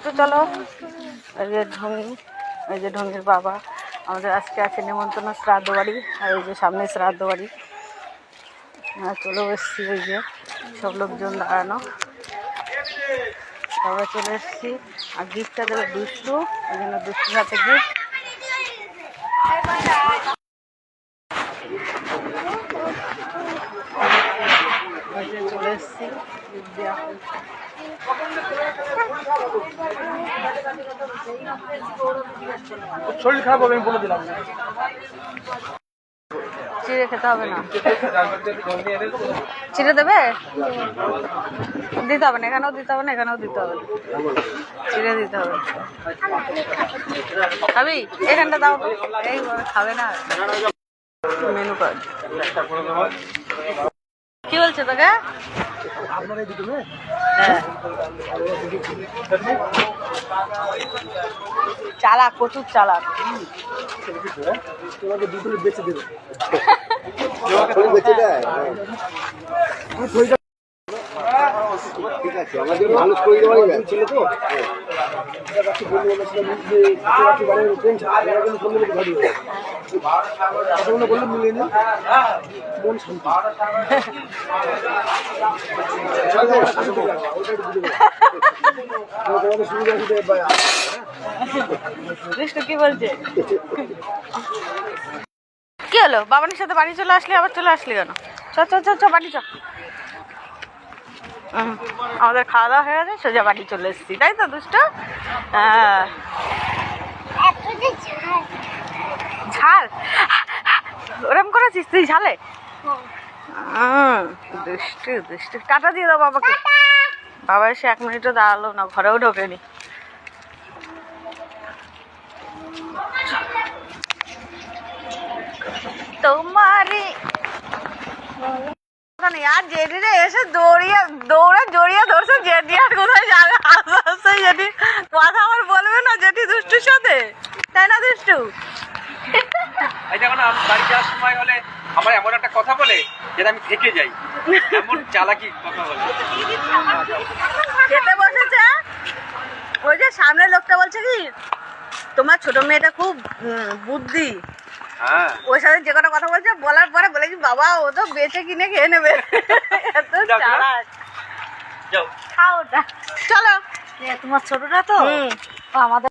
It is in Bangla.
দুষ্টু চলো। এই যে ঢঙ্গি, এই যে ঢঙ্গির বাবা। আমাদের আজকে আছে নেমন্তন্ন শ্রাদ্ধ বাড়ি, আর এই যে সামনে শ্রাদ্ধ বাড়ি। হ্যাঁ চলেও এসছি, ওই যে সব লোকজন দাঁড়ানো, আমরা চলে এসছি। আর গিফটটা দেবে দুষ্টু, ওই জন্য দুষ্টুর হাতে গিফট। চলে এসছি শরীর খারাপ হবে আমি বলে দিলাম। চিড়ে খেতে হবে না, চিড়ে দেবে? দিতে হবে না, এখানেও দিতে হবে না, এখানেও দিতে হবে না, চিড়ে দিতে হবে। খাবি? এখানটা দাও, এই খাবে না। মেনু কার্ড কি বলছে তোকে? হ্যাঁ চালাক, প্রচুর চালাক। বেঁচে দেবে ঠিক আছে, আমাদের মানুষ করে দেওয়া ছিল তো বললে মিলিয়ে নিন মন শান্তি। কি বলছে? কি হলো? বাবানির সাথে বাড়ি চলে আসলি, আবার চলে আসলি কেন? চ চ চ চ বাড়ি চ। আমাদের খাওয়া দাওয়া হয়ে গেছে, সোজা বাড়ি চলে এসেছি, তাই তো দুষ্ট? হ্যাঁ ঝাল ওরম করেছিস তুই ঝালে? দুষ্টু দুষ্টু। টাটা দিয়ে দাও বাবাকে। বাবা এসে 1 মিনিটও দাঁড়ালো না, ঘরেও ঢোকেনি। তোমারই আর জেডিরে এসে দৌড়ে জড়িয়ে ধরছে। জেডি আর কোথায় যাবে? আস্তে জেডি কথা আমার বলবে না জেডি দুষ্টুর সাথে, তাই না দুষ্টু? যখন বাড়ি যাওয়ার সময় হলে আমার এমন একটা কথা বলে যেটা আমি থেকে যাই, এমন চালাকি কথা বলে। খেতে বসেছে, ওই যে সামনের লোকটা বলছে কি তোমার ছোট মেয়েটা খুব বুদ্ধি। হ্যাঁ ওর সাথে যে কটা কথা বলছে, বলার পরে বলে কি বাবা ও তো বেচে কিনে খেয়ে নেবে। এত চালাক। যাও খাও ওটা, চলো। তোমার ছোটটা তো আমাদের